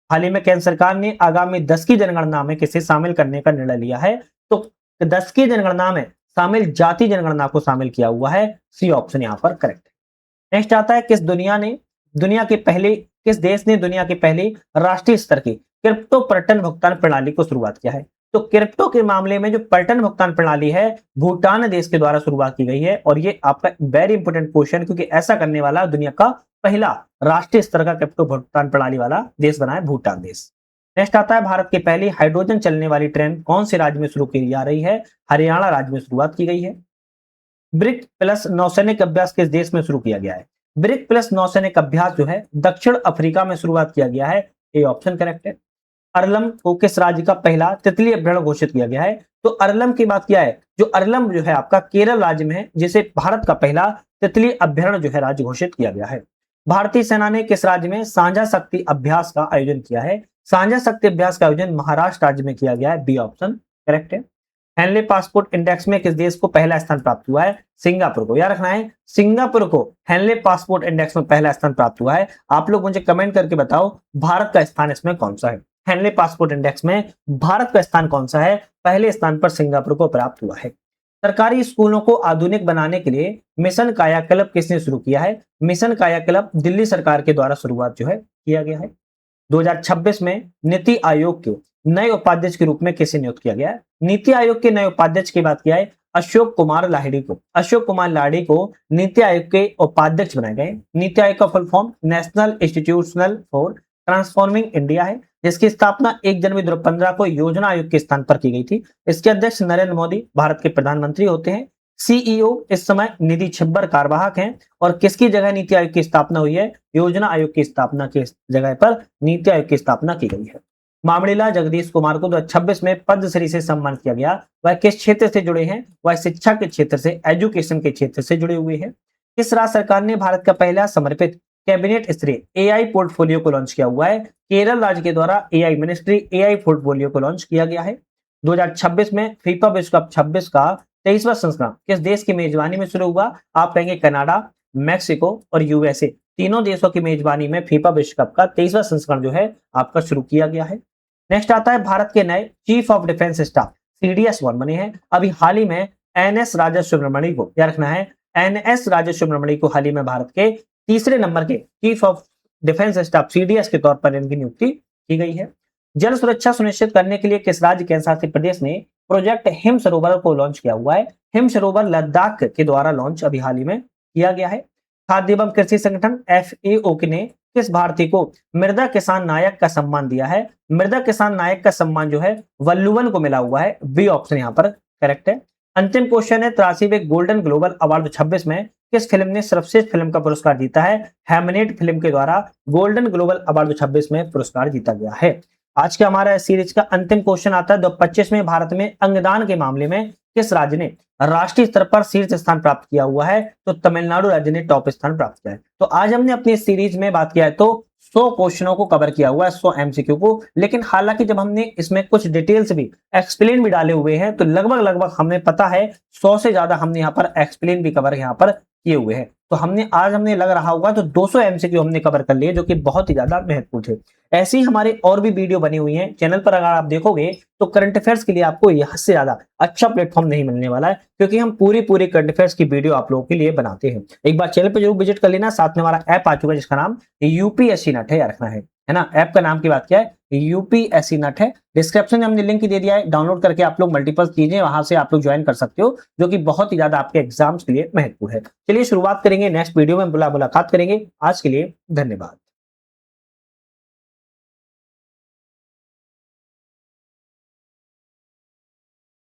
हाल ही में केंद्र सरकार ने आगामी 10 की जनगणना में किसे शामिल करने का निर्णय लिया है? तो 10 की जनगणना में शामिल जाति जनगणना को शामिल किया हुआ है। सी ऑप्शन यहाँ पर करेक्ट है। नेक्स्ट आता है, किस देश ने दुनिया की पहली राष्ट्रीय स्तर की क्रिप्टो पर्यटन भुगतान प्रणाली को शुरुआत किया है? तो क्रिप्टो के मामले में जो पर्यटन भुगतान प्रणाली है, भूटान देश के द्वारा शुरुआत की गई है और ये आपका वेरी इंपोर्टेंट क्वेश्चन, क्योंकि ऐसा करने वाला दुनिया का पहला राष्ट्रीय स्तर का क्रिप्टो भुगतान प्रणाली वाला देश बना है भूटान देश। नेक्स्ट आता है, भारत की पहली हाइड्रोजन चलने वाली ट्रेन कौन से राज्य में शुरू की जा रही है? हरियाणा राज्य में शुरुआत की गई है। ब्रिक प्लस नौसैनिक अभ्यास किस देश में शुरू किया गया है? ब्रिक प्लस नौसैनिक अभ्यास जो है दक्षिण अफ्रीका में शुरुआत किया गया है। ये ऑप्शन करेक्ट है। अरलम को किस राज्य का पहला तितली अभ्यारण्य घोषित किया गया है? तो अरलम की बात किया है, जो अरलम जो है आपका केरल राज्य में है, जिसे भारत का पहला तितली अभ्यारण्य जो है राज्य घोषित किया गया है। भारतीय सेना ने किस राज्य में साझा शक्ति अभ्यास का आयोजन किया है? साझा शक्ति अभ्यास का आयोजन महाराष्ट्र राज्य में किया गया है। बी ऑप्शन करेक्ट है। हेनले पासपोर्ट इंडेक्स में किस देश को पहला स्थान प्राप्त हुआ है? सिंगापुर को। याद रखना है, सिंगापुर को हेनले पासपोर्ट इंडेक्स में पहला स्थान प्राप्त हुआ है। आप लोग मुझे कमेंट करके बताओ भारत का स्थान इसमें कौन सा है? हेनले पासपोर्ट इंडेक्स में भारत का स्थान कौन सा है? पहले स्थान पर सिंगापुर को प्राप्त हुआ है। सरकारी स्कूलों को आधुनिक बनाने के लिए मिशन कायाकल्प किसने शुरू किया है? मिशन कायाकल्प दिल्ली सरकार के द्वारा शुरुआत जो है किया गया है। 2026 में नीति आयोग के नए उपाध्यक्ष के रूप में किसे नियुक्त किया गया है? नीति आयोग के नए उपाध्यक्ष की बात किया है अशोक कुमार लाहिड़ी को। अशोक कुमार लाहिड़ी को नीति आयोग के उपाध्यक्ष बनाए गए। नीति आयोग का full form national institutional for transforming India है, जिसकी स्थापना 1 जनवरी 2015 को योजना आयोग के स्थान पर की गई थी। इसके अध्यक्ष नरेंद्र मोदी भारत के प्रधानमंत्री होते हैं। सीईओ इस समय निधि छिब्बर कार्यवाहक हैं। और किसकी जगह नीति आयोग की स्थापना हुई है? योजना आयोग की स्थापना की जगह पर नीति आयोग की स्थापना की गई है। मामड़ीलाल जगदीश कुमार को 2026 में पद्मश्री से सम्मानित किया गया। वह किस क्षेत्र से जुड़े हैं? वह शिक्षा के क्षेत्र से, एजुकेशन के क्षेत्र से जुड़े हुए हैं। किस राज्य सरकार ने भारत का पहला समर्पित कैबिनेट स्तरीय एआई पोर्टफोलियो को लॉन्च किया हुआ है? केरल राज्य के द्वारा एआई मिनिस्ट्री एआई पोर्टफोलियो को लॉन्च किया गया है। 2026 में फीफा विश्व कप 26 का 23वां संस्करण किस देश की मेजबानी में शुरू हुआ? आप कहेंगे कनाडा, मैक्सिको और यूएसए, तीनों देशों की मेजबानी में फीफा विश्व कप का 23वां संस्करण जो है आपका शुरू किया गया है। नेक्स्ट आता है, भारत के नए chief of defence staff CDS 1 बने हैं। अभी हाल ही में एनएस राजा सुब्रमण्यम को, क्या रखना है, एनएस राजा सुब्रमण्यम को हाल ही में भारत के तीसरे नंबर के chief of defence staff CDS के तौर पर इनकी नियुक्ति की गई है। जल सुरक्षा सुनिश्चित करने के लिए किस राज्य केंद्र शासित प्रदेश ने प्रोजेक्ट हिम सरोवर को लॉन्च किया हुआ है? हिम सरोवर लद्दाख के द्वारा लॉन्च अभी हाल ही में किया गया है। खाद्य एवं कृषि संगठन FAO ने किस भारतीय को मृदा किसान नायक का सम्मान दिया है? मृदा किसान नायक का सम्मान जो है वल्लुवन को मिला हुआ है। बी ऑप्शन यहाँ पर करेक्ट है। अंतिम क्वेश्चन है 83वें गोल्डन ग्लोबल अवार्ड 2026 में किस फिल्म ने सर्वश्रेष्ठ फिल्म का पुरस्कार जीता है? हैमनेट फिल्म के द्वारा गोल्डन ग्लोबल अवार्ड 2026 में पुरस्कार जीता गया है। आज का हमारा इस सीरीज का अंतिम क्वेश्चन आता है 2025 में भारत में अंगदान के मामले में किस राज्य ने राष्ट्रीय स्तर पर शीर्ष स्थान प्राप्त किया हुआ है? तो तमिलनाडु राज्य ने टॉप स्थान प्राप्त किया है। तो आज हमने अपनी इस सीरीज में बात किया है तो 100 क्वेश्चनों को कवर किया हुआ है, 100 MCQ को, लेकिन हालांकि जब हमने इसमें कुछ डिटेल्स भी एक्सप्लेन भी डाले हुए हैं तो लगभग हमें पता है 100 से ज्यादा हमने यहाँ पर एक्सप्लेन भी कवर यहाँ पर किए हुए हैं। तो हमने लग रहा होगा तो 200 MCQ हमने कवर कर लिए, जो कि बहुत ही ज्यादा महत्वपूर्ण थे। ऐसी हमारे और भी वीडियो बनी हुई हैं चैनल पर, अगर आप देखोगे तो करंट अफेयर्स के लिए आपको यहाँ से ज्यादा अच्छा प्लेटफॉर्म नहीं मिलने वाला है, क्योंकि हम पूरी करंट अफेयर्स की वीडियो आप लोगों के लिए बनाते हैं। एक बार चैनल पर जरूर विजिट कर लेना। साथ में हमारा ऐप आ चुका है जिसका नाम UPSC नट है, रखना है ना। ऐप का नाम की बात क्या है? UPSC नट है। डिस्क्रिप्शन में हमने लिंक दे दिया है, डाउनलोड करके आप लोग मल्टीपल चीजें वहां से आप लोग ज्वाइन कर सकते हो, जो कि बहुत ही ज्यादा आपके एग्जाम्स के लिए महत्वपूर्ण है। चलिए शुरुआत करेंगे, नेक्स्ट वीडियो में मुलाकात करेंगे। आज के लिए धन्यवाद।